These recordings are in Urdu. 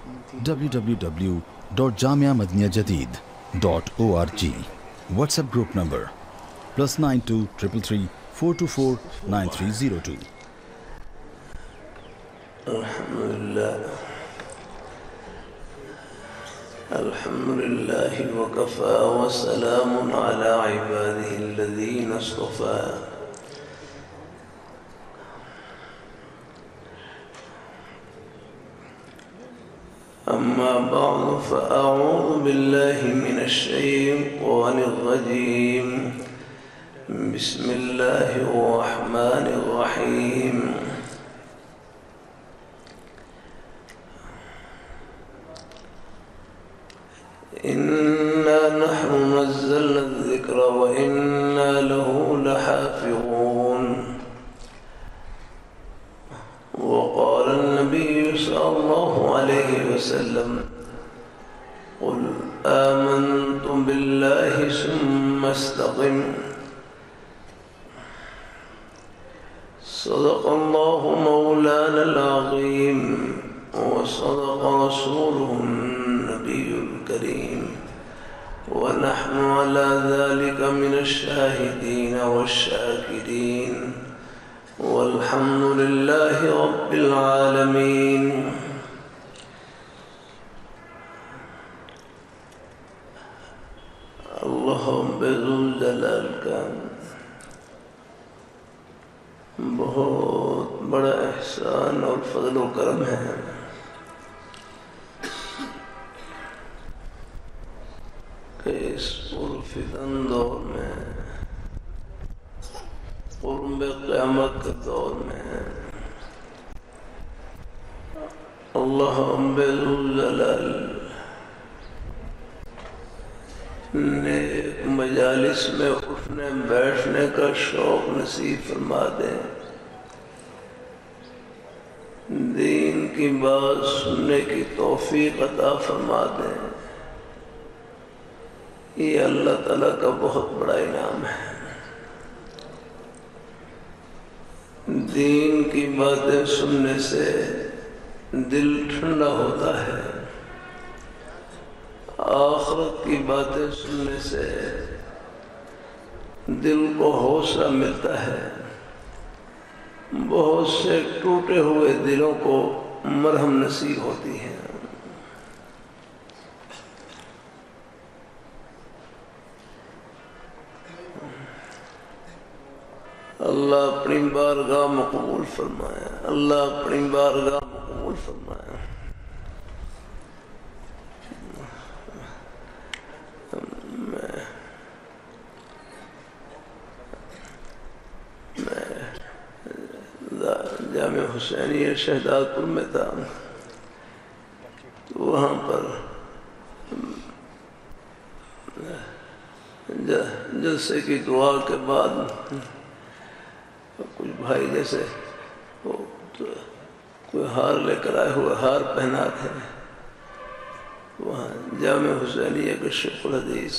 www.jamiamadiniyajadid.org. WhatsApp group number +92 333 424 9302. الحمد لله وكفى وسلام على عباده الذين اصطفى. أما بعد فأعوذ بالله من الشيطان الرجيم. بسم الله الرحمن الرحيم. إنا نحن نزلنا الذكر وإنا له لحافظون. وقال النبي صلى الله عليه وسلم قل آمنت بالله ثم استقم. صدق الله مولانا العظيم وصدق رسوله النبي الكريم ونحن على ذلك من الشاهدين والشاكرين والحمد لله رب العالمين. اللهم بذوالجلال کا بہت بڑا احسان اور فضل و کرم ہے کہ اس پرفتن دور میں، قرب قیامت کے دور میں اللہ ذوالجلال نے مجالس میں اٹھنے بیٹھنے کا شوق نصیب فرما دیں، دین کی بات سننے کی توفیق عطا فرما دیں. یہ اللہ تعالیٰ کا بہت بڑا انعام ہے. دین کی باتیں سننے سے دل ٹھنڈا ہوتا ہے، آخرت کی باتیں سننے سے دل کو حوصلہ ملتا ہے، بہت سے ٹوٹے ہوئے دلوں کو مرہم نصیب ہوتی ہے. اللہ اپنی بارگاہ مقبول فرمائے، اللہ اپنی بارگاہ مقبول فرمائے. میں جامع حسینیہ شہداد پور میں تھا، تو وہاں پر جلسے کی دعا کے بعد کچھ بھائی جیسے کوئی ہار لے کر آئے ہوئے ہار پہنا تھے. وہاں جامع حسینیہ کے شیخ الحدیث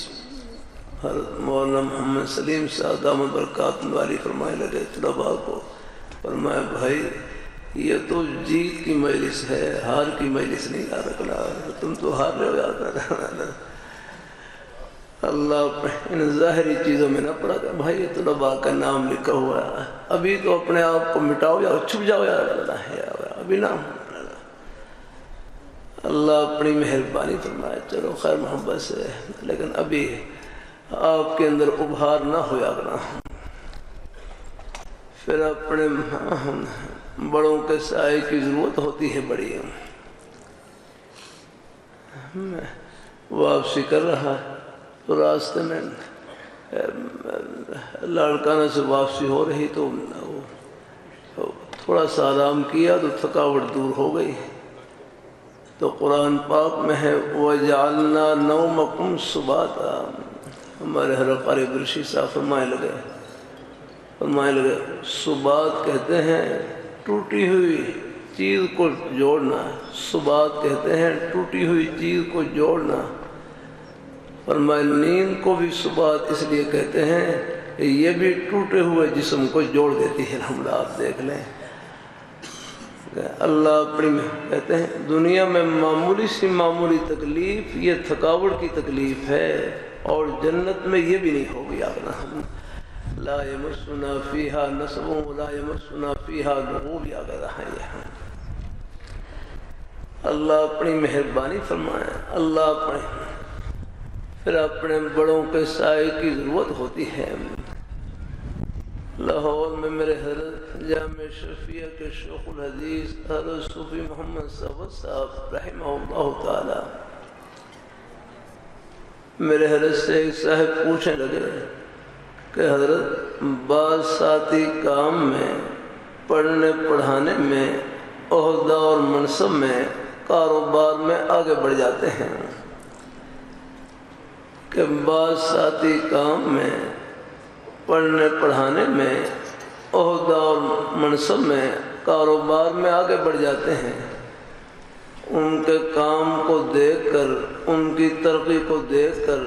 حضرت مولانا محمد سلیم صاحب دامت برکات والی فرمائے لگے طلباء کو، فرمایا بھائی یہ تو جیت کی مجلس ہے، ہار کی مجلس نہیں یاد رکھنا، تم تو ہار رہے ہو یاد رکھنا. اللہ ان ظاہری چیزوں میں نہ پڑا کہ بھائی یہ طلباء کا نام لکھا ہوا ہے، ابھی تو اپنے آپ کو مٹاؤ یا چھپ جاؤ یا ابھی نہ. اللہ اپنی مہربانی فرمائے، چلو خیر محبت سے، لیکن ابھی آپ کے اندر ابھار نہ ہویا کرنا. پھر اپنے بڑوں کے سائے کی ضرورت ہوتی ہے بڑی. میں واپسی کر رہا تو راستے میں لاڑکانہ سے واپسی ہو رہی تو تھوڑا سا آرام کیا تو تھکاوٹ دور ہو گئی. تو قرآن پاک میں ہے وَجَعَلْنَا نَوْمَكُمْ سُبَاتًا. ہمارے حضرت قاری عبدالرشید صاحب فرمائے لگے سبات کہتے ہیں ٹوٹی ہوئی چیز کو جوڑنا، سبات کہتے ہیں ٹوٹی ہوئی چیز کو جوڑنا. فرمائے نیند کو بھی سبات اس لیے کہتے ہیں کہ یہ بھی ٹوٹے ہوئے جسم کو جوڑ دیتی ہے. ہم آپ دیکھ لیں اللہ اپنی کہتے ہیں دنیا میں معمولی سی معمولی تکلیف یہ تھکاوٹ کی تکلیف ہے، اور جنت میں یہ بھی نہیں ہوگی آگنا لا یمسنا فیہا نصب ولا یمسنا فیہا لغوب آ رہا ہے یہاں۔ اللہ اپنی مہربانی فرمائے، اللہ اپنے پھر اپنے بڑوں کے سائے کی ضرورت ہوتی ہے۔ لاہور میں میرے حضرت جامع شفیع کے شیخ الحدیث حضرت صوفی محمد ثابت صاحب رحمہ اللہ تعالی میرے حضرت سے ایک صاحب پوچھنے لگے کہ حضرت بعض ساتھی کام میں، پڑھنے پڑھانے میں، عہدہ اور منصب میں، کاروبار میں آگے بڑھ جاتے ہیں، کہ بعض ساتھی کام میں، پڑھنے پڑھانے میں، عہدہ اور منصب میں، کاروبار میں آگے بڑھ جاتے ہیں، ان کے کام کو دیکھ کر، ان کی ترقی کو دیکھ کر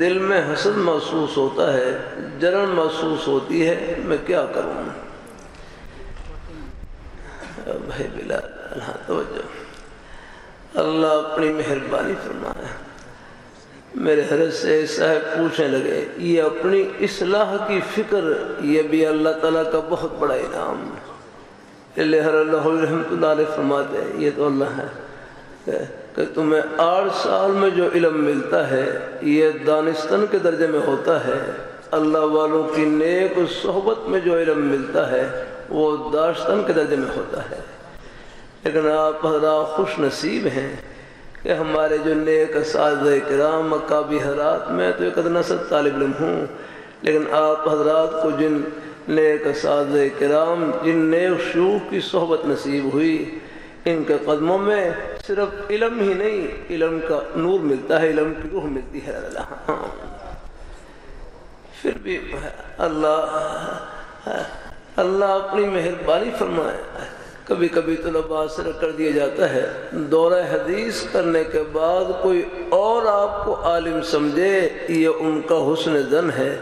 دل میں حسد محسوس ہوتا ہے، جلن محسوس ہوتی ہے، میں کیا کروں؟ بھائی بلال اللہ توجہ، اللہ اپنی مہربانی فرمائے۔ میرے حضرت سے صاحب پوچھنے لگے یہ اپنی اصلاح کی فکر یہ بھی اللہ تعالیٰ کا بہت بڑا انعام ہے۔ اللہ رحمۃ اللہ علیہ فرماتے ہیں یہ تو اللہ ہے کہ تمہیں 8 سال میں جو علم ملتا ہے یہ دانستن کے درجے میں ہوتا ہے، اللہ والوں کی نیک صحبت میں جو علم ملتا ہے وہ داشتن کے درجے میں ہوتا ہے۔ لیکن آپ حضرات خوش نصیب ہیں کہ ہمارے جو نیک اساتذہ کرام مکابی حضرات، میں تو ایک ادنا سا طالب علم ہوں، لیکن آپ حضرات کو جن نیک اساتذہ کرام، جن نیک شیوخ کی صحبت نصیب ہوئی، ان کے قدموں میں صرف علم ہی نہیں، علم کا نور ملتا ہے، علم کی روح ملتی ہے۔ پھر بھی اللہ اپنی مہربانی فرمائے، کبھی کبھی طلباء سے کر دیا جاتا ہے دورہ حدیث کرنے کے بعد کوئی اور آپ کو عالم سمجھے یہ ان کا حسن ظن ہے،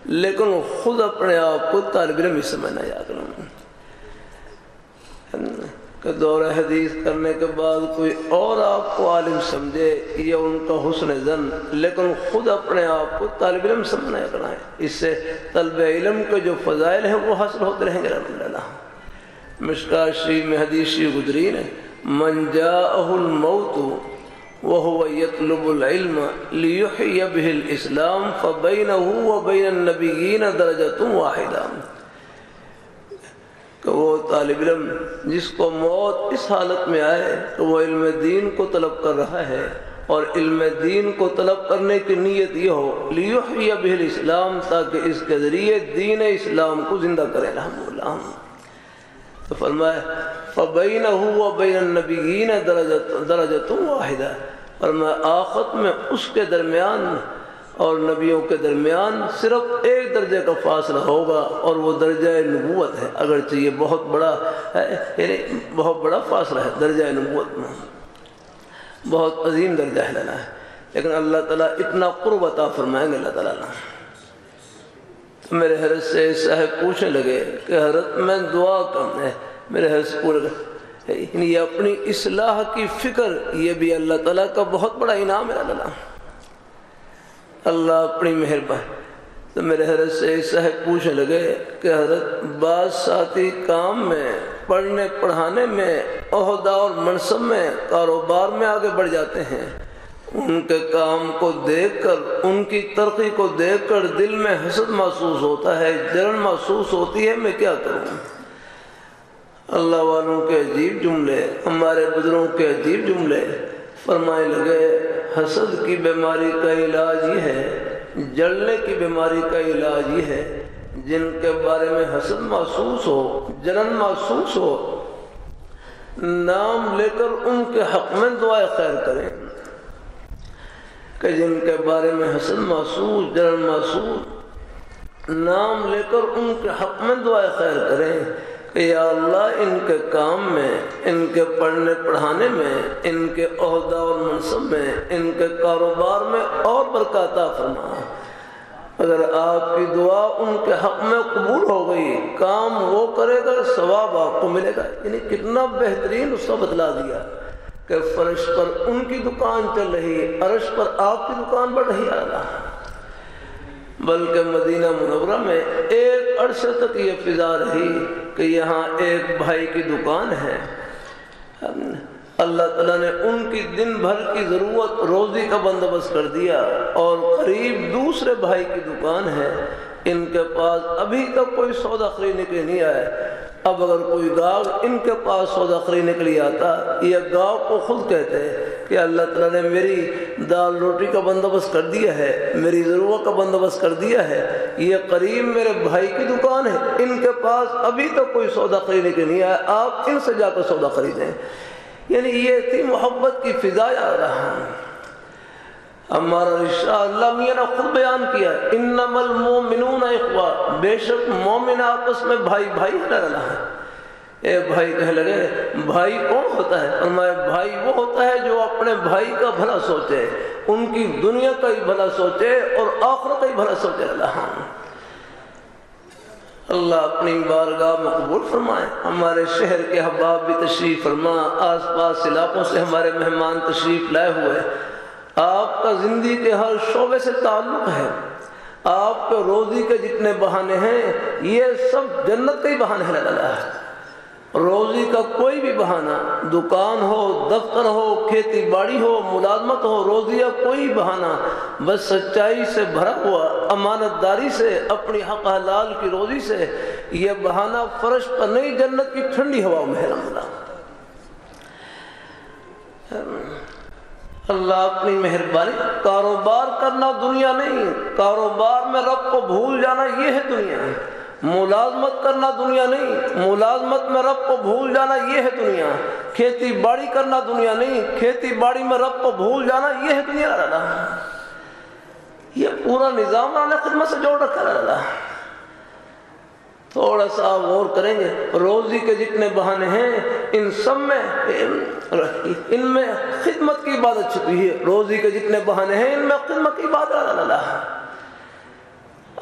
لیکن خود اپنے آپ کو طالب علم ہی سمجھنا یاد کروں کہ دورہ حدیث کرنے کے بعد کوئی اور آپ کو عالم سمجھے یہ ان کا حسن ظن، لیکن خود اپنے آپ کو طالب علم سمجھنا یاد کرنا ہے۔ اس سے طلب علم کے جو فضائل ہیں وہ حاصل ہوتے رہیں گے الحمدللہ۔ مشکاہ شریف میں حدیث شریف گزری ہے من جاءہ الموت وهو يطلب العلم ليحيي به الاسلام فبينه وبين النبيين درجة واحدة، کہ وہ طالب علم جس کو موت اس حالت میں آئے کہ وہ علم دین کو طلب کر رہا ہے، اور علم دین کو طلب کرنے کی نیت یہ ہو ليحيي به الاسلام، تاکہ اس کے ذریعے دین اسلام کو زندہ کرے الحمدللہ، تو فرمائے فَبَيْنَهُ وَبَيْنَ النَّبِيِّينَ دَرَجَةٌ وَاحِدَةٌ، فرمائے آخرت میں اس کے درمیان اور نبیوں کے درمیان صرف ایک درجے کا فاصلہ ہوگا، اور وہ درجہ نبوت ہے، اگرچہ یہ بہت بڑا ہے، یعنی بہت بڑا فاصلہ ہے درجہ نبوت میں، بہت عظیم درجہ ہے لینا ہے، لیکن اللہ تعالیٰ اتنا قرب عطا فرمائیں گے اللہ تعالیٰ۔ میرے حضرت سے صاحب پوچھنے لگے کہ حضرت میں دعا کرنا ہے، میرے حضرت سے پوچھ لگے یہ اپنی اصلاح کی فکر یہ بھی اللہ تعالیٰ کا بہت بڑا انعام ہے اللہ اپنی مہربانی۔ تو میرے حضرت سے صاحب پوچھنے لگے کہ حضرت بعض ساتھی کام میں، پڑھنے پڑھانے میں، عہدہ اور منصب میں، کاروبار میں آگے بڑھ جاتے ہیں، ان کے کام کو دیکھ کر، ان کی ترقی کو دیکھ کر دل میں حسد محسوس ہوتا ہے، جلن محسوس ہوتی ہے، میں کیا کروں؟ اللہ والوں کے عجیب جملے، ہمارے بزرگوں کے عجیب جملے فرمائے لگے حسد کی بیماری کا علاج یہ ہے، جلنے کی بیماری کا علاج یہ ہے، جن کے بارے میں حسد محسوس ہو، جلن محسوس ہو، نام لے کر ان کے حق میں دعائے خیر کریں، کہ جن کے بارے میں حسد محسوس، جلن محسوس، نام لے کر ان کے حق میں دعائے خیر کریں کہ یا اللہ ان کے کام میں، ان کے پڑھنے پڑھانے میں، ان کے عہدہ اور منصب میں، ان کے کاروبار میں اور برکات عطا فرما، اگر آپ کی دعا ان کے حق میں قبول ہو گئی، کام وہ کرے گا، ثواب آپ کو ملے گا۔ یعنی کتنا بہترین اس کا بتلا دیا کہ فرش پر ان کی دکان چل رہی، عرش پر آپ کی دکان بڑھ رہی اللہ۔ بلکہ مدینہ منورہ میں ایک عرصے تک یہ فضا رہی کہ یہاں ایک بھائی کی دکان ہے، اللہ تعالیٰ نے ان کی دن بھر کی ضرورت روزی کا بندوبست کر دیا، اور قریب دوسرے بھائی کی دکان ہے، ان کے پاس ابھی تک کوئی سودا خریدنے کے لیے نہیں آیا۔ اب اگر کوئی گاہک ان کے پاس سودا خریدنے کے لیے آتا، یہ گاہک کو خود کہتے کہ اللہ تعالیٰ نے میری دال روٹی کا بندوبست کر دیا ہے، میری ضرورت کا بندوبست کر دیا ہے، یہ قریب میرے بھائی کی دکان ہے، ان کے پاس ابھی تک کوئی سودا خریدنے کے نہیں آیا، آپ ان سے جا کر سودا خریدیں۔ یعنی یہ تھی محبت کی فضا آ رہا۔ ہمارا رشتہ اللہ میاں نے خود بیان کیا، انما المؤمنون اخوہ، بے شک مومن آپس میں بھائی بھائی رہنا ہے۔ ایک بھائی کہنے لگے بھائی کون ہوتا ہے؟ فرمایا بھائی وہ ہوتا ہے جو اپنے بھائی کا بھلا سوچے، ان کی دنیا کا ہی بھلا سوچے اور آخرت کا ہی بھلا سوچے۔ اللہ اپنی بارگاہ میں قبول فرمائے۔ ہمارے شہر کے احباب بھی تشریف فرما، آس پاس علاقوں سے ہمارے مہمان تشریف لائے ہوئے، آپ کا زندگی کے ہر شعبے سے تعلق ہے، آپ کے روزی کے جتنے بہانے ہیں یہ سب جنت کے ہی بہانے ہیں۔ اللہ روزی کا کوئی بھی بہانہ، دکان ہو، دفتر ہو، کھیتی باڑی ہو، ملازمت ہو، روزی کا کوئی بہانہ بس سچائی سے بھرا ہوا، امانت داری سے، اپنی حق حلال کی روزی سے، یہ بہانہ فرش پر نہیں، جنت کی ٹھنڈی ہوا میں ہے۔ اللہ اپنی مہربانی، کاروبار کرنا دنیا نہیں، کاروبار میں رب کو بھول جانا یہ ہے دنیا۔ ملازمت کرنا دنیا نہیں، ملازمت میں رب کو بھول جانا یہ ہے دنیا۔ کھیتی باڑی کرنا دنیا نہیں، کھیتی باڑی میں رب کو بھول جانا یہ ہے دنیا۔ یہ پورا نظام اللہ خدمت سے جوڑ رکھا ہے۔ تھوڑا سا غور کریں گے، روزی کے جتنے بہانے ہیں ان سب میں ان میں خدمت کی عبادت چھپی ہے۔ روزی کے جتنے بہانے ہیں ان میں خدمت کی عبادت۔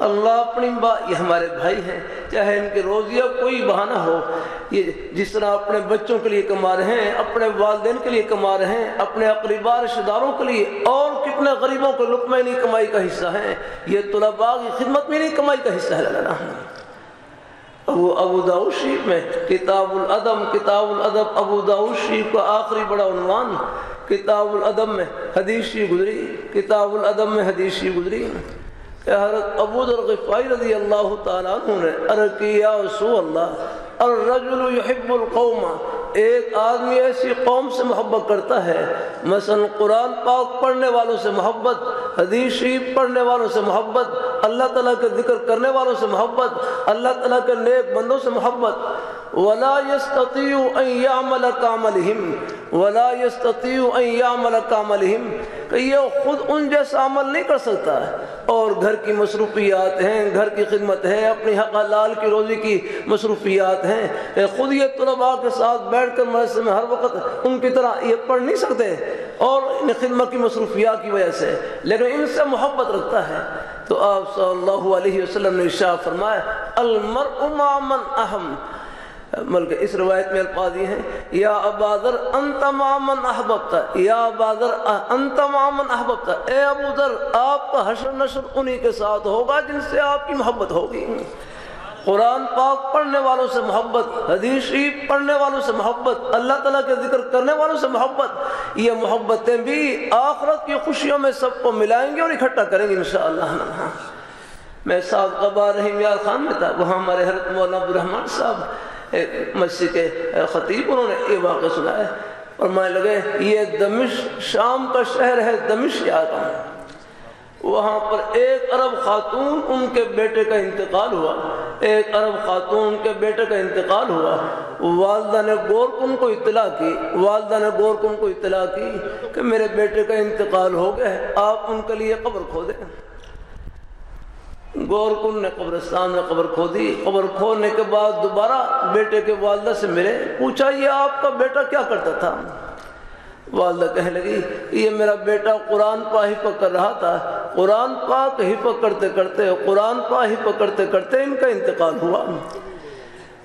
اللہ اپنی یہ ہمارے بھائی ہیں، چاہے ان کے روزی کا کوئی بہانہ ہو، یہ جس طرح اپنے بچوں کے لیے کما رہے ہیں، اپنے والدین کے لیے کما رہے ہیں، اپنے اقربا رشتہ داروں کے لیے، اور کتنے غریبوں کو لقمہ نہیں کمائی کا حصہ ہے، یہ طلباء کی خدمت میں نہیں کمائی کا حصہ ہے۔ ابو داؤد شریف میں کتاب الادب ابو داؤد شریف کا آخری بڑا عنوان، کتاب الادب میں حدیث شریف گزری، کتاب الادب میں حدیث شریف گزری کہ حضرت ابو ذر غفاری رضی اللہ تعالیٰ عنہ نے عرض کی یا رسول اللہ الرجل یحب القوم، ایک آدمی ایسی قوم سے محبت کرتا ہے، مثلا قرآن پاک پڑھنے والوں سے محبت، حدیث شریف پڑھنے والوں سے محبت، اللہ تعالیٰ کے ذکر کرنے والوں سے محبت، اللہ تعالیٰ کے نیک بندوں سے محبت، ولا يستطيع ان يعمل كعملهم ولا يستطيع ان يعمل كعملهم کہ یہ خود ان جیسا عمل نہیں کر سکتا، اور گھر کی مصروفیات ہیں، گھر کی خدمت ہے، اپنی حق حلال کی روزی کی مصروفیات ہیں، خود یہ طلباء کے ساتھ بیٹھ کر مدرسے میں ہر وقت ان کی طرح یہ پڑھ نہیں سکتے، اور ان خدمت کی مصروفیات کی وجہ سے، لیکن ان سے محبت رکھتا ہے۔ تو آپ صلی اللہ علیہ وسلم نے ارشاد فرمایا المرء مع من اہم، بلکہ اس روایت میں الفاظ یہ ہیں یا ابا ذر انت مع من احببت، یا ابا ذر انت مع من احببت، اے ابو ذر آپ کا حشر نشر انہی کے ساتھ ہوگا جن سے آپ کی محبت ہوگی۔ قرآن پاک پڑھنے والوں سے محبت، حدیث شریف پڑھنے والوں سے محبت، اللہ تعالیٰ کے ذکر کرنے والوں سے محبت، یہ محبتیں بھی آخرت کی خوشیوں میں سب کو ملائیں گے اور اکٹھا کریں گے انشاءاللہ۔ میں صاحب قبا رحیم یار خان میں تھا، وہاں ہمارے حضرت مولانا عبدالرحمن صاحب مسجد کے خطیب، انہوں نے یہ واقعہ سنایا، فرمانے لگے یہ دمشق شام کا شہر ہے، دمشق یاد ہے، وہاں پر ایک عرب خاتون ان کے بیٹے کا انتقال ہوا، ایک عرب خاتون کے بیٹے کا انتقال ہوا، والدہ نے گورکن کو اطلاع کی، والدہ نے گورکن کو اطلاع کی کہ میرے بیٹے کا انتقال ہو گیا ہے، آپ ان کے لیے قبر کھودیں۔ گورکن نے قبرستان میں قبر کھودی، قبر کھودنے کے بعد دوبارہ بیٹے کے والدہ سے ملے، پوچھا یہ آپ کا بیٹا کیا کرتا تھا؟ والدہ کہنے لگی یہ میرا بیٹا قرآن پاہی پر کر رہا تھا، قرآن پاک حفظ کرتے کرتے قرآن پاک حفظ کرتے کرتے ان کا انتقال ہوا۔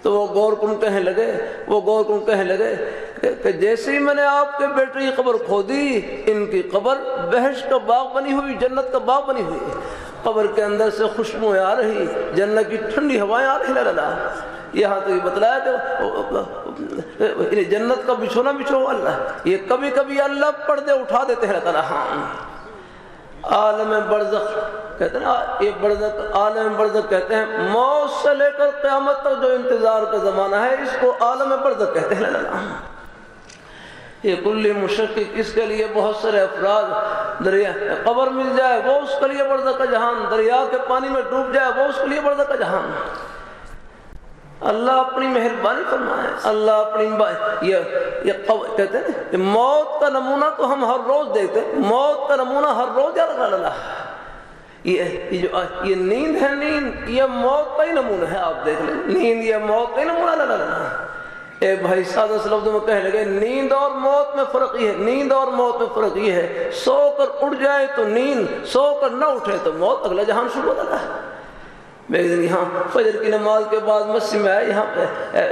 تو وہ غور کن کہنے لگے کہ جیسے ہی میں نے آپ کے بیٹے کی قبر کھودی، ان کی قبر بہشت کا باغ بنی ہوئی، جنت کا باغ بنی ہوئی، قبر کے اندر سے خوشبوئیں آ رہی، جنت کی ٹھنڈی ہوائیں آ رہی۔ لا یہاں تو یہ بتلایا کہ جنت کا بچھونا بچھو اللہ، یہ کبھی کبھی اللہ پردے اٹھا دیتے ہیں اللہ تعالیٰ۔ ہاں عالم برزخ کہتے ہیں، یہ برزخ عالم برزخ کہتے ہیں، موت سے لے کر قیامت تک جو انتظار کا زمانہ ہے اس کو عالم برزخ کہتے ہیں۔ یہ کلی مشقق، اس کے لیے بہت سارے افراد، دریا قبر مل جائے وہ اس کے لیے برزخ کا جہان، دریا کے پانی میں ڈوب جائے وہ اس کے لیے برزخ کا جہان۔ اللہ اپنی مہربانی فرمائے، اللہ اپنی یہ کہتے ہیں کہ موت کا نمونہ تو ہم ہر روز دیکھتے ہیں، موت کا نمونہ ہر روز یاد رکھنا۔ اللہ یہ نیند ہے، نیند یہ موت کا ہی نمونہ ہے، آپ دیکھ لیں، نیند یہ موت کا ہی نمونہ۔ ایک بھائی سادہ سے لفظوں میں کہنے لگے نیند اور موت میں فرق یہ ہے، نیند اور موت میں فرق یہ ہے، سو کر اٹھ جائے تو نیند، سو کر نہ اٹھے تو موت، اگلا جہان شروع ہو جاتا ہے۔ میں ایک دن یہاں فجر کی نماز کے بعد مسجد میں آیا، یہاں پہ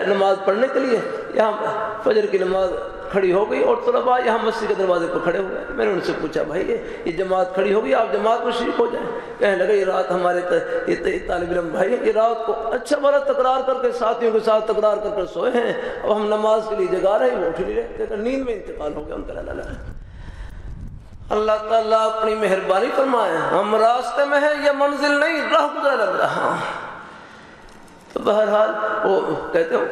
نماز پڑھنے کے لیے، یہاں پہ فجر کی نماز کھڑی ہو گئی اور طلباء یہاں مسجد کے دروازے پر کھڑے ہوئے۔ میں نے ان سے پوچھا بھائی یہ جماعت کھڑی ہوگی، آپ جماعت میں شریک ہو جائیں۔ کہنے لگے یہ رات ہمارے طالب علم بھائی یہ رات کو اچھا بڑا تکرار کر کے ساتھیوں کے ساتھ تکرار کر کر سوئے ہیں، اب ہم نماز کے لیے جگا رہے ہیں، وہ اٹھ نہیں رہے، نیند میں انتقال ہو گیا ان کا۔ اللہ تعالیٰ اپنی مہربانی فرمائے، ہم راستے میں ہیں، یہ منزل نہیں، راہ گزرا لگ رہا۔ تو بہرحال وہ کہتے ہیں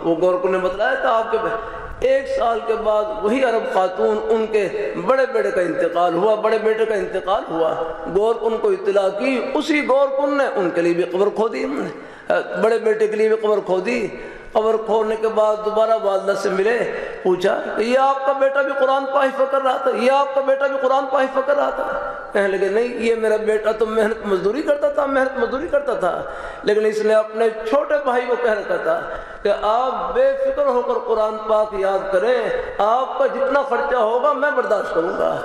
وہ گورکھو نے بتلایا کہ آپ کے 1 سال کے بعد وہی عرب خاتون ان کے بڑے بیٹے کا انتقال ہوا، گورکھو کو اطلاع کی، اسی گورکھو نے ان کے لیے بھی قبر کھودی، بڑے بیٹے کے لیے بھی قبر کھودی۔ قبر کھودنے کے بعد دوبارہ والدہ سے ملے، پوچھا کہ یہ آپ کا بیٹا بھی قرآن پاک حفظ کر رہا تھا، یہ آپ کا بیٹا بھی قرآن پاک حفظ کر رہا تھا؟ کہنے لگے نہیں، یہ میرا بیٹا تو محنت مزدوری کرتا تھا، لیکن اس نے اپنے چھوٹے بھائی کو کہہ رکھا تھا کہ آپ بے فکر ہو کر قرآن پاک یاد کریں، آپ کا جتنا خرچہ ہوگا میں برداشت کروں گا۔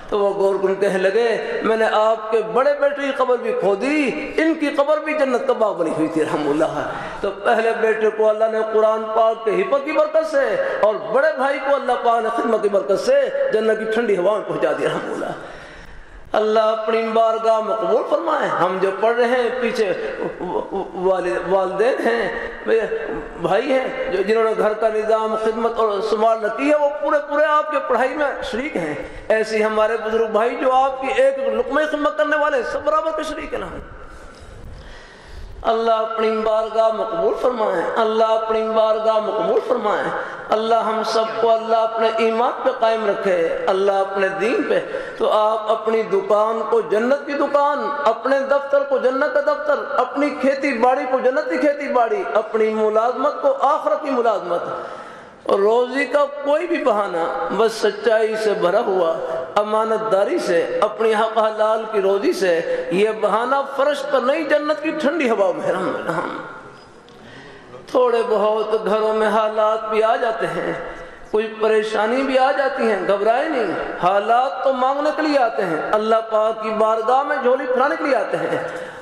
تو وہ گورکھو کہنے لگے میں نے آپ کے بڑے بیٹے کی قبر بھی کھودی، ان کی قبر بھی جنت کا باغ بنی ہوئی تھی رحمۃ۔ تو پہلے بیٹے کو اللہ نے قرآن پاک کے حفظ کی برکت سے اور بڑے بھائی کو اللہ پاک نے خدمت کی برکت سے جنت کی ٹھنڈی ہوا میں پہنچا دیا رحمۃ۔ اللہ اپنی بارگاہ مقبول فرمائے۔ ہم جو پڑھ رہے ہیں پیچھے والدین ہیں، بھائی ہیں جو جنہوں نے گھر کا نظام خدمت اور سنبھال رکھی ہے، وہ پورے آپ کے پڑھائی میں شریک ہیں۔ ایسے ہمارے بزرگ بھائی جو آپ کی ایک لقمہ خدمت کرنے والے سب برابر کے شریک ہیں۔ اللہ اپنی بارگاہ مقبول فرمائے، اللہ اپنی بارگاہ مقبول فرمائے۔ اللہ ہم سب کو اللہ اپنے ایمان پہ قائم رکھے، اللہ اپنے دین پہ۔ تو آپ اپنی دکان کو جنت کی دکان، اپنے دفتر کو جنت کا دفتر، اپنی کھیتی باڑی کو جنت کی کھیتی باڑی، اپنی ملازمت کو آخرت کی ملازمت، اور روزی کا کوئی بھی بہانہ بس سچائی سے بھرا ہوا، امانت داری سے، اپنی حق حلال کی روزی سے، یہ بہانہ فرش پر نہیں، جنت کی ٹھنڈی ہوا میں۔ تھوڑے بہت گھروں میں حالات بھی آ جاتے ہیں، کوئی پریشانی بھی آ جاتی ہیں، گھبرائے نہیں، حالات تو مانگنے کے لیے آتے ہیں، اللہ پاک کی بارگاہ میں جھولی پھرانے کے لیے آتے ہیں۔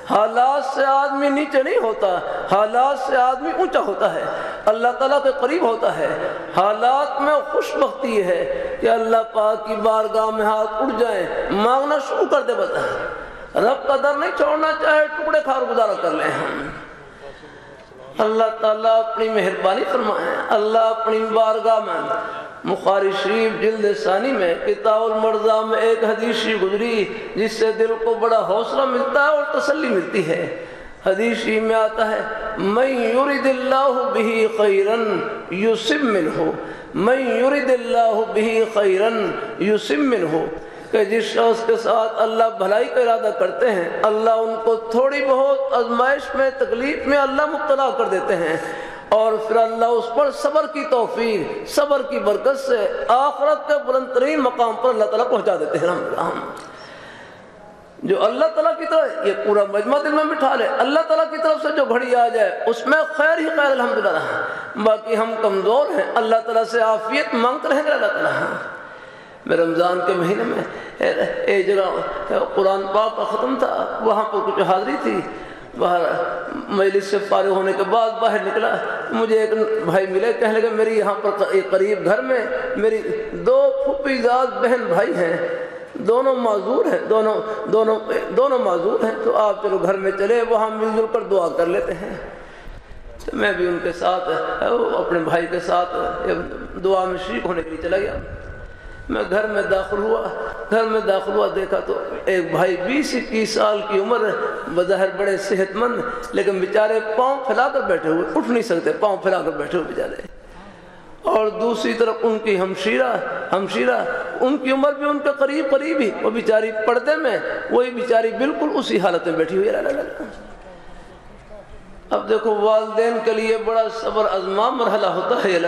حالات سے آدمی نیچے نہیں ہوتا، حالات سے آدمی اونچا ہوتا ہے، اللہ تعالیٰ کے قریب ہوتا ہے۔ حالات میں خوش بختی ہے کہ اللہ پاک کی بارگاہ میں ہاتھ اٹھ جائیں، مانگنا شروع کر دے، بتا رب کا در نہیں چھوڑنا، چاہے ٹکڑے کھار گزارا کر لیں ہم۔ اللہ تعالیٰ اپنی مہربانی فرمائے، اللہ اپنی بارگاہ میں۔ بخاری شریف جلد ثانی میں کتاب المرضى میں ایک حدیث شریف گزری جس سے دل کو بڑا حوصلہ ملتا ہے اور تسلی ملتی ہے۔ حدیث شریف میں آتا ہے من یرد اللہ بہ خیرا یصب منہ، من یرد اللہ بہ خیرا یصب منہ، کہ جس شخص کے ساتھ اللہ بھلائی کا ارادہ کرتے ہیں، اللہ ان کو تھوڑی بہت آزمائش میں، تکلیف میں اللہ مبتلا کر دیتے ہیں، اور پھر اللہ اس پر صبر کی توفیق، صبر کی برکت سے آخرت کے بلند ترین مقام پر اللہ تعالیٰ پہنچا دیتے ہیں۔ جو اللہ تعالیٰ کی طرف، یہ پورا مجمع دل میں بٹھا لے، اللہ تعالیٰ کی طرف سے جو گھڑی آ جائے اس میں خیر ہی خیر الحمدللہ۔ باقی ہم کمزور ہیں، اللہ تعالیٰ سے عافیت مانگتے رہیں گے اللہ تعالیٰ۔ میں رمضان کے مہینے میں ایک جگہ قرآن پاک کا ختم تھا، وہاں پر کچھ حاضری تھی، باہر مجلس سے فارغ ہونے کے بعد باہر نکلا، مجھے ایک بھائی ملے، کہنے لگے میری یہاں پر ایک قریب گھر میں میری 2 پھوپھی زاد بہن بھائی ہیں، دونوں معذور ہیں، دونوں معذور ہیں، تو آپ چلو گھر میں چلے، وہاں مل جل کر دعا کر لیتے ہیں۔ تو میں بھی ان کے ساتھ اپنے بھائی کے ساتھ دعا میں شریک ہونے کے لیے چلا گیا۔ میں گھر میں داخل ہوا، دیکھا تو ایک بھائی 20-21 سال کی عمر، بظاہر بڑے صحت مند، لیکن بیچارے پاؤں پھیلا کر بیٹھے ہوئے، اٹھ نہیں سکتے، پاؤں پھیلا کر بیٹھے ہوئے بیچارے۔ اور دوسری طرف ان کی ہمشیرہ، ان کی عمر بھی ان کے قریب ہی، وہ بیچاری پردے میں، وہی بیچاری بالکل اسی حالت میں بیٹھی ہوئی۔ اب دیکھو والدین کے لیے بڑا صبر آزما مرحلہ ہوتا ہے۔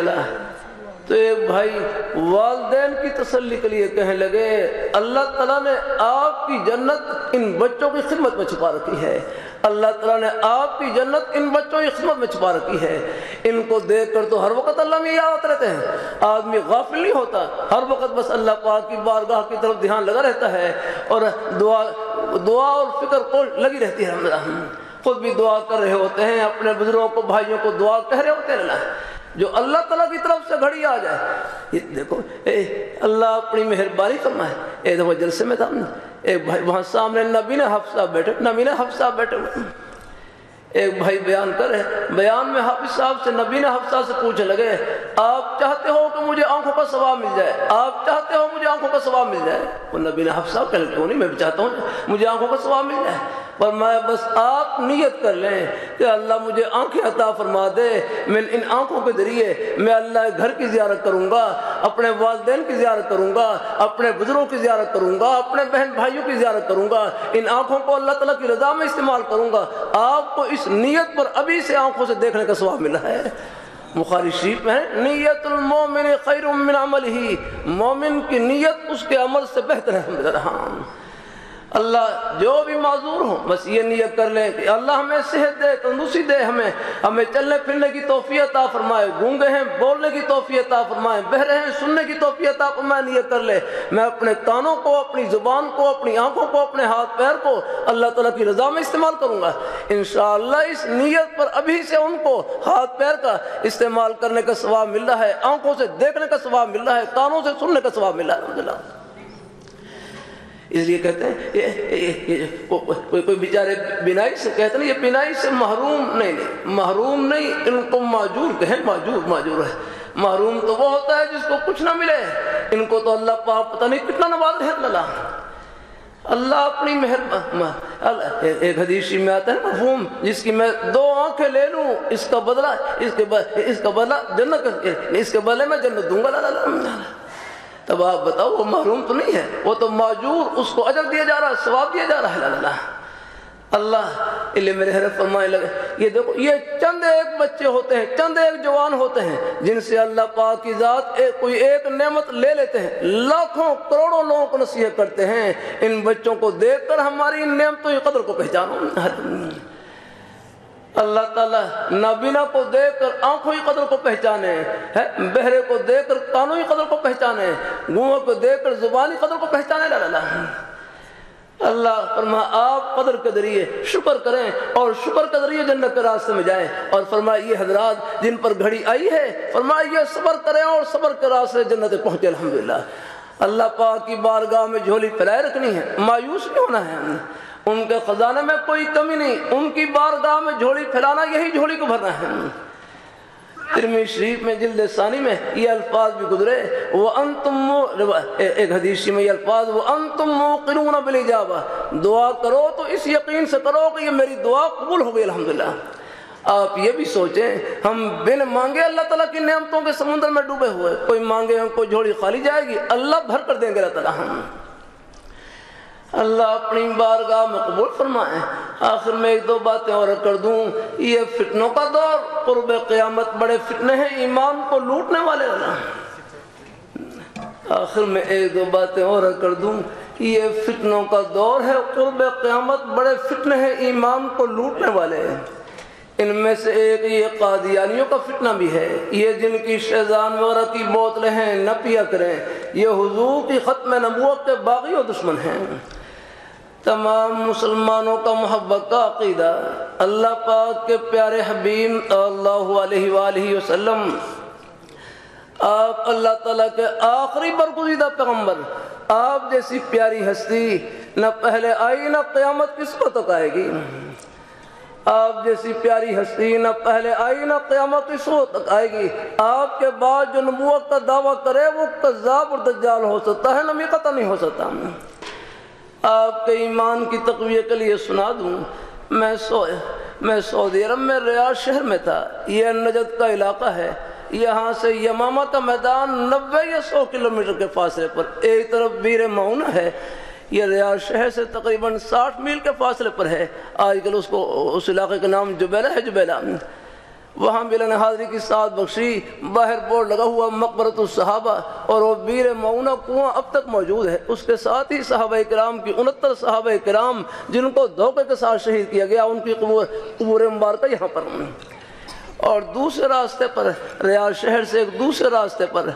تو ایک بھائی والدین کی تسلی کے لیے کہنے لگے اللہ تعالیٰ نے آپ کی جنت ان بچوں کی خدمت میں چھپا رکھی ہے، اللہ تعالیٰ نے آپ کی جنت ان بچوں کی خدمت میں چھپا رکھی ہے۔ ان کو دیکھ کر تو ہر وقت اللہ میں یاد رہتے ہیں، آدمی غافل نہیں ہوتا، ہر وقت بس اللہ پاک کی بارگاہ کی طرف دھیان لگا رہتا ہے، اور دعا اور فکر کو لگی رہتی ہے۔ خود بھی دعا کر رہے ہوتے ہیں، اپنے بزرگوں کو، بھائیوں کو دعا کہہ رہے ہوتے ہیں، جو اللہ تعالیٰ کی طرف سے گھڑی آ جائے۔ یہ دیکھو اللہ اپنی مہربانی فرمائے۔ ایک دفعہ جلسے میں تھا، ایک بھائی وہاں سامنے نبی حفصہ بیٹھے ہوئے، ایک بھائی بیان کر رہے، بیان میں حافظ صاحب سے نبی حفصہ سے پوچھنے لگے آپ چاہتے ہو کہ مجھے آنکھوں کا ثواب مل جائے، آپ چاہتے ہو مجھے آنکھوں کا ثواب مل جائے؟ وہ نبی حفصہ کہنے کیوں نہیں، میں بھی چاہتا ہوں مجھے آنکھوں کا ثواب مل جائے، پر میں بس آپ نیت کر لیں کہ اللہ مجھے آنکھیں عطا فرما دے، میں ان آنکھوں کے ذریعے میں اللہ گھر کی زیارت کروں گا، اپنے والدین کی زیارت کروں گا، اپنے بزرگوں کی زیارت کروں گا، اپنے بہن بھائیوں کی زیارت کروں گا، ان آنکھوں کو اللہ تعالیٰ کی رضا میں استعمال کروں گا۔ آپ کو اس نیت پر ابھی سے آنکھوں سے دیکھنے کا ثواب ملا ہے۔ بخاری شریف میں ہے نیت المومن خیر من عملہ، مومن کی نیت اس کے عمل سے بہتر ہے۔ اللہ جو بھی معذور ہوں بس یہ نیت کر لیں کہ اللہ ہمیں صحت دے، تندرستی دے، ہمیں چلنے پھرنے کی توفیق عطا فرمائے، گونگے ہیں بولنے کی توفیق عطا فرمائے، بہرے ہیں سننے کی توفیق عطا فرمائے۔ نیت کر لے میں اپنے کانوں کو، اپنی زبان کو، اپنی آنکھوں کو، اپنے ہاتھ پیر کو اللہ تعالیٰ کی رضا میں استعمال کروں گا۔ انشاءاللہ اس نیت پر ابھی سے ان کو ہاتھ پیر کا استعمال کرنے کا ثواب مل رہا ہے، آنکھوں سے دیکھنے کا ثواب مل رہا ہے، کانوں سے سننے کا ثواب مل رہا ہے الحمدللہ۔ اس لیے کہتے ہیں کوئی بیچارے بینائی سے کہتے ہیں یہ بینائی سے محروم نہیں، ان کو معجور کہیں، معجور ہے۔ محروم تو وہ ہوتا ہے جس کو کچھ نہ ملے، ان کو تو اللہ پاک پتہ نہیں کتنا نواز ہے اللہ اپنی مہربانی۔ ایک حدیث میں آتا ہے مفہوم جس کی میں 2 آنکھیں لے لوں اس کا بدلہ جنت، اس کے بدلے میں جنت دوں گا۔ تب آپ بتاؤ وہ محروم تو نہیں ہے، وہ تو معجور، اس کو اجر دیا جا رہا ہے، ثواب دیا جا رہا ہے۔ اللہ اللہ میرے حضرت فرمائے لگے یہ دیکھو یہ چند ایک بچے ہوتے ہیں، چند ایک جوان ہوتے ہیں جن سے اللہ پاک کی ذات کوئی ایک نعمت لے لیتے ہیں، لاکھوں کروڑوں لوگوں کو نصیحت کرتے ہیں ان بچوں کو دیکھ کر ہماری ان نعمتوں کی قدر کو پہچانو۔ اللہ تعالیٰ نابینا کو دیکھ کر آنکھوں کی قدر کو پہچانے، بہرے کو دیکھ کر کانوں کی قدر کو پہچانے، گونگوں کو دیکھ کر زبانی قدر کو پہچانے۔ اللہ فرما آپ قدر کے ذریعے شکر کریں اور شکر کے ذریعے جنت کے راستے میں جائیں، اور فرمایا یہ حضرات جن پر گھڑی آئی ہے فرمایا یہ صبر کریں اور صبر کے راستے جنت پہنچے الحمدللہ۔ اللہ پاک کی بارگاہ میں جھولی پھیلائے رکھنی ہے، مایوس نہیں ہونا ہے، ان کے خزانے میں کوئی کمی نہیں، ان کی بارگاہ میں جھولی پھیلانا یہی جھولی کو بھرنا ہے۔ ترمذی شریف میں جلد ثانی میں یہ الفاظ بھی گزرے ایک حدیث میں یہ الفاظ وَأَنْتُمْ مُوقِنُونَ بِالْإِجَابَةِ، دعا کرو تو اس یقین سے کرو کہ یہ میری دعا قبول ہو گئی الحمدللہ۔ آپ یہ بھی سوچیں ہم بن مانگے اللہ تعالیٰ کی نعمتوں کے سمندر میں ڈوبے ہوئے، کوئی مانگے ہم کو جھولی خالی جائے گی، اللہ بھر کر دیں گے اللہ تعالیٰ ہم۔ اللہ اپنی بارگاہ میں قبول فرمائے۔ آخر میں 1-2 باتیں اور کر دوں، یہ فتنوں کا دور، قرب قیامت بڑے فتنے ہیں ایمان کو لوٹنے والے۔ آخر میں 1-2 باتیں اور کر دوں، یہ فتنوں کا دور ہے، قرب قیامت بڑے فتنے ہیں ایمان کو لوٹنے والے۔ ان میں سے ایک یہ قادیانیوں کا فتنہ بھی ہے، یہ جن کی شیزان وغیرہ کی بوتلیں ہیں نہ پیا کریں، یہ حضور کی ختم نبوت کے باغی و دشمن ہیں۔ تمام مسلمانوں کا محبت کا عقیدہ، اللہ پاک کے پیارے حبیب صلی اللہ علیہ وآلہ وسلم، آپ اللہ تعالیٰ کے آخری برگزیدہ پیغمبر، آپ جیسی پیاری ہستی نہ پہلے آئی نہ قیامت کس کو تک آئے گی۔ آپ جیسی پیاری ہستی نہ پہلے آئی نہ قیامت کس کو تک آئے گی۔ آپ کے بعد جو نبوت کا دعویٰ کرے وہ کذاب اور دجال ہو سکتا ہے، نبی قطع نہیں ہو سکتا۔ آپ کے ایمان کی تقویت کے لیے سنا دوں، میں سعودی عرب میں ریاض شہر میں تھا، یہ نجد کا علاقہ ہے، یہاں سے یمامہ کا میدان 90 یا 100 کلومیٹر کے فاصلے پر، ایک طرف بیر معونہ ہے، یہ ریاض شہر سے تقریباً 60 میل کے فاصلے پر ہے۔ آج کل اس علاقے کا نام جبیلہ ہے، جبیلہ۔ وہاں بھی اللہ نے حاضری کی سعادت بخشی، باہر بورڈ لگا ہوا مقبرۃ الصحابہ، اور وہ بیر معونہ کنواں اب تک موجود ہے۔ اس کے ساتھ ہی صحابہ کرام کی 69 صحابہ کرام جن کو دھوکے کے ساتھ شہید کیا گیا، ان کی قبور مبارکہ یہاں پر۔ اور دوسرے راستے پر، ریاض شہر سے ایک دوسرے راستے پر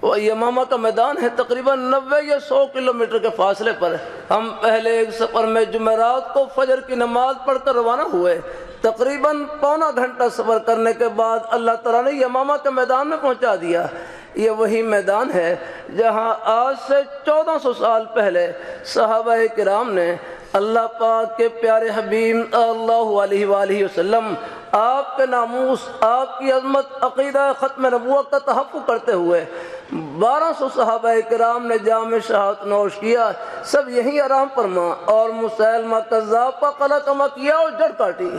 وہ یمامہ کا میدان ہے، تقریباً 90 یا 100 کلومیٹر کے فاصلے پر۔ ہم پہلے ایک سفر میں جمعرات کو فجر کی نماز پڑھ کر روانہ ہوئے، تقریباً پونا گھنٹہ سفر کرنے کے بعد اللہ تعالیٰ نے یمامہ کے میدان میں پہنچا دیا۔ یہ وہی میدان ہے جہاں آج سے 1400 سال پہلے صحابہ کرام نے اللہ پاک کے پیارے حبیب صلی اللہ علیہ وآلہ وسلم، آپ کے ناموس، آپ کی عظمت، عقیدہ ختم نبوت کا تحفظ کرتے ہوئے 1200 صحابہ کرام نے جام شہادت نوش کیا، سب یہیں آرام فرما، اور مسیلمہ کذاب کا قلعہ کما کیا اور جڑ کاٹی۔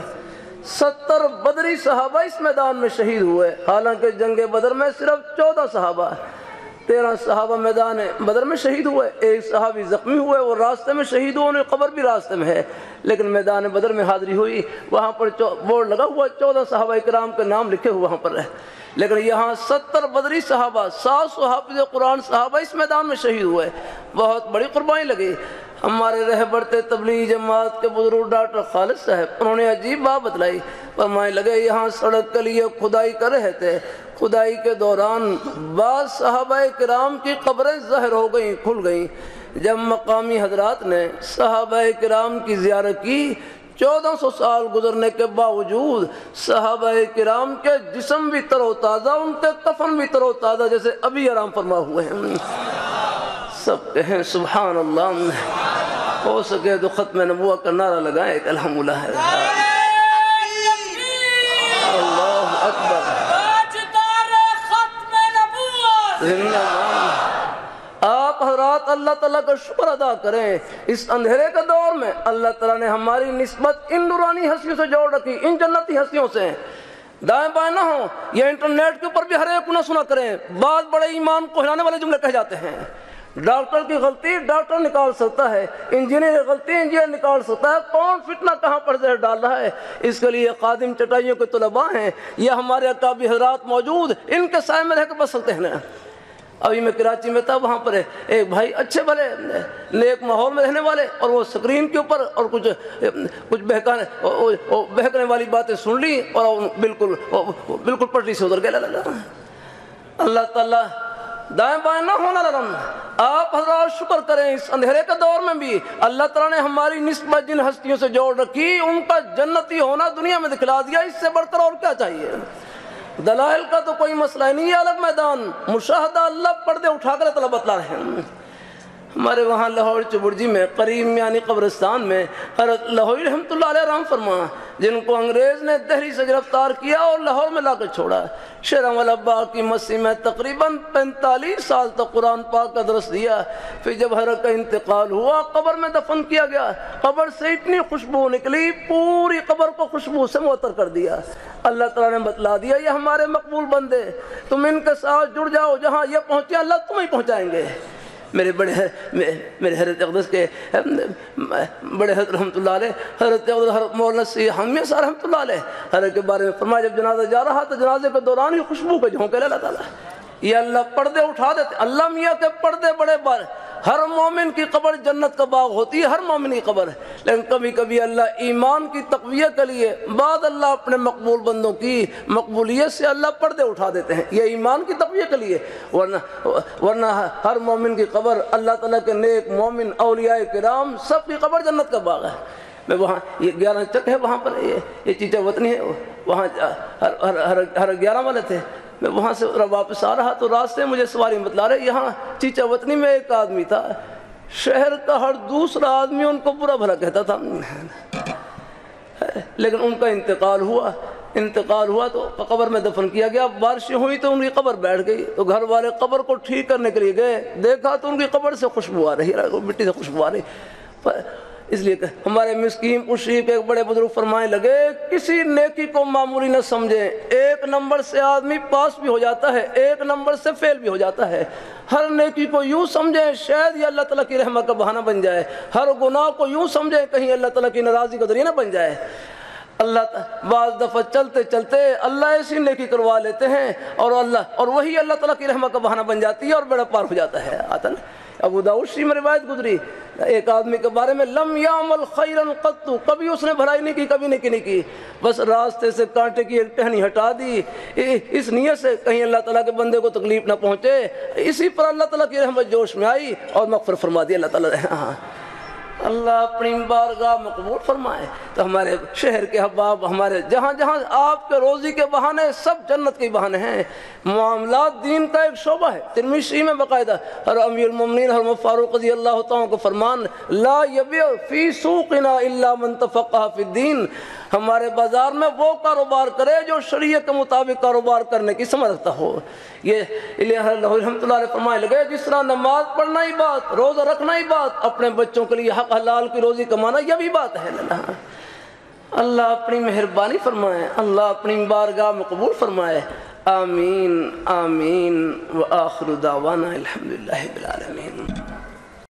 70 بدری صحابہ اس میدان میں شہید ہوئے، حالانکہ جنگ بدر میں صرف 14 صحابہ، 13 صحابہ میدان بدر میں شہید ہوئے، ایک صحابی زخمی ہوئے، وہ راستے میں شہید ہوئے، قبر بھی راستے میں ہے، لیکن میدان بدر میں حاضری ہوئی، وہاں پر بورڈ لگا ہوا 14 صحابہ کرام کے نام لکھے ہوئے وہاں پر ہے، لیکن یہاں 70 بدری صحابہ، 700 حافظ قرآن صحابہ اس میدان میں شہید ہوئے۔ بہت بڑی قربانی لگی۔ ہمارے رہبر تبلیغ جماعت کے بزرگ ڈاکٹر خالد صاحب، انہوں نے عجیب بات بتلائی، فرمانے لگے یہاں سڑک کے لیے کھدائی کر رہے تھے، کھدائی کے دوران بعض صحابہ کرام کی قبریں ظاہر ہو گئیں، کھل گئیں۔ جب مقامی حضرات نے صحابہ کرام کی زیارت کی، 1400 سال گزرنے کے باوجود صحابہ کرام کے جسم بھی تر و تازہ، ان کے کفن بھی تر و تازہ، جیسے ابھی آرام فرما ہوئے ہیں۔ سب کہیں سبحان اللہ، ہو سکے تو ختم نبوت کا نعرہ لگائیں کہ الحمدللہ ہے۔ اللہ اکبر، آپ حضرات اللہ تعالیٰ کا شکر ادا کریں، اس اندھیرے کے دور میں اللہ تعالیٰ نے ہماری نسبت ان نورانی ہستیوں سے جوڑ رکھی، ان جنتی ہستیوں سے۔ دائیں بائیں نہ ہوں، یہ انٹرنیٹ کے اوپر بھی ہر ایک نہ سنا کریں، بعض بڑے ایمان کو ہلانے والے جملے کہے جاتے ہیں۔ ڈاکٹر کی غلطی ڈاکٹر نکال سکتا ہے، انجینئر کی غلطی انجینئر نکال سکتا ہے، کون فتنہ کہاں پر زہر ڈال رہا ہے، اس کے لیے خادم چٹائیوں کے طلباء ہیں، یہ ہمارے اکابر حضرات موجود، ان کے سائے میں رہ کے بچ سکتے ہیں نا۔ ابھی میں کراچی میں تھا، وہاں پر ایک بھائی اچھے بھلے نیک ماحول میں رہنے والے، اور وہ سکرین کے اوپر اور کچھ بہکنے والی باتیں سن لی اور بالکل پٹری سے ادھر گیا لگا۔ اللہ تعالیٰ دائیں بائیں نہ ہونا لگن، آپ حضرات شکر کریں، اس اندھیرے کے دور میں بھی اللہ تعالیٰ نے ہماری نسبت جن ہستیوں سے جوڑ رکھی، ان کا جنتی ہونا دنیا میں دکھلا دیا، اس سے بڑھ کر اور کیا چاہیے۔ دلائل کا تو کوئی مسئلہ نہیں ہے، الگ میدان مشاہدہ، اللہ پردے اٹھا کر طلب بتلا رہے ہیں۔ ہمارے وہاں لاہور چبرجی میں قریب میانی قبرستان میں حضرت لاہوری رحمۃ اللہ علیہ رحم فرما، جن کو انگریز نے دہلی سے گرفتار کیا اور لاہور میں لا کر چھوڑا، شیرم الابا کی مسجد میں تقریباً 45 سال تک قرآن پاک کا درس دیا۔ پھر جب حضرت کا انتقال ہوا، قبر میں دفن کیا گیا، قبر سے اتنی خوشبو نکلی، پوری قبر کو خوشبو سے معطر کر دیا۔ اللہ تعالیٰ نے بتلا دیا یہ ہمارے مقبول بندے، تم ان کے ساتھ جڑ جاؤ، جہاں یہ پہنچے اللہ تمہیں پہنچائیں گے۔ میرے حضرت اقدس کے بڑے حضرت رحمۃ اللہ علیہ، حضرت مولانا سید حامی صاحب رحمۃ اللہ علیہ، حضرت کے بارے میں فرمایا جب جنازہ جا رہا تو جنازے کے دوران ہی خوشبو کے جھونکے اللہ تعالیٰ، یہ اللہ پردے اٹھا دیتے، اللہ میاں کے پردے بڑے بار ہر مومن کی قبر جنت کا باغ ہوتی ہے، ہر مومن کی قبر ہے، لیکن کبھی کبھی اللہ ایمان کی تقویت کے لیے بعد اللہ اپنے مقبول بندوں کی مقبولیت سے اللہ پردے اٹھا دیتے ہیں، یہ ایمان کی تقویت کے لیے، ورنہ ہر مومن کی قبر اللہ تعالیٰ کے نیک مومن اولیاء کرام سب کی قبر جنت کا باغ ہے۔ میں وہاں یہ 11 چک ہے، وہاں پر یہ چیچا وطنی ہے، وہاں ہر 11 والے تھے، میں وہاں سے واپس آ رہا تو راستے مجھے سواری بتلا رہے یہاں چیچا وطنی میں ایک آدمی تھا، شہر کا ہر دوسرا آدمی ان کو برا بھلا کہتا تھا، لیکن ان کا انتقال ہوا تو قبر میں دفن کیا گیا، بارشیں ہوئی تو ان کی قبر بیٹھ گئی، تو گھر والے قبر کو ٹھیک کرنے کے لیے گئے، دیکھا تو ان کی قبر سے خوشبو آ رہی، مٹی سے خوشبو آ رہی، اس لیے کہ ہمارے مسکین شریف کے ایک بڑے بزرگ فرمائے لگے کسی نیکی کو معمولی نہ سمجھیں، 1 نمبر سے آدمی پاس بھی ہو جاتا ہے، 1 نمبر سے فیل بھی ہو جاتا ہے، ہر نیکی کو یوں سمجھیں شاید یہ اللہ تعالیٰ کی رحمت کا بہانہ بن جائے، ہر گناہ کو یوں سمجھیں کہیں اللہ تعالیٰ کی ناراضی کا ذریعہ نہ بن جائے۔ بعض دفعہ چلتے چلتے اللہ ایسی نیکی کروا لیتے ہیں اور وہی اللہ تعالیٰ کی رحمت کا بہانہ بن جاتی ہے اور بیڑا پار ہو جاتا ہے۔ آتا نا ابو داؤد شریف میں روایت گزری ایک آدمی کے بارے میں، لم یعمل خیرا قط، کبھی اس نے بھلائی نہیں کی، کبھی نیکی نہیں کی، بس راستے سے کانٹے کی ایک ٹہنی ہٹا دی اس نیت سے کہیں اللہ تعالیٰ کے بندے کو تکلیف نہ پہنچے، اسی پر اللہ تعالیٰ کی رحمت جوش میں آئی اور مغفرت فرما دی اللہ تعالیٰ اللہ اپنی بارگاہ مقبول فرمائے۔ تو ہمارے شہر کے احباب، ہمارے جہاں جہاں آپ کے روزی کے بہانے سب جنت کے بہانے ہیں، معاملات دین کا ایک شعبہ ہے۔ ترمذی شریف میں باقاعدہ ہر امیر المومنین حضرت فاروق رضی اللہ تعالیٰ کو فرمان، لا یبیع فی سوقنا الا من تفقہ فی الدین، ہمارے بازار میں وہ کاروبار کرے جو شریعت کے مطابق کاروبار کرنے کی سمجھ رکھتا ہو۔ یہ رحمۃ اللہ علیہ فرمائے لگے جس طرح نماز پڑھنا ہی بات، روزہ رکھنا ہی بات، اپنے بچوں کے لیے حق حلال کی روزی کمانا یہ بھی بات ہے۔ اللہ اپنی مہربانی فرمائے، اللہ اپنی بارگاہ میں قبول فرمائے، آمین آمین، وآخر دعوانا الحمدللہ رب العالمین۔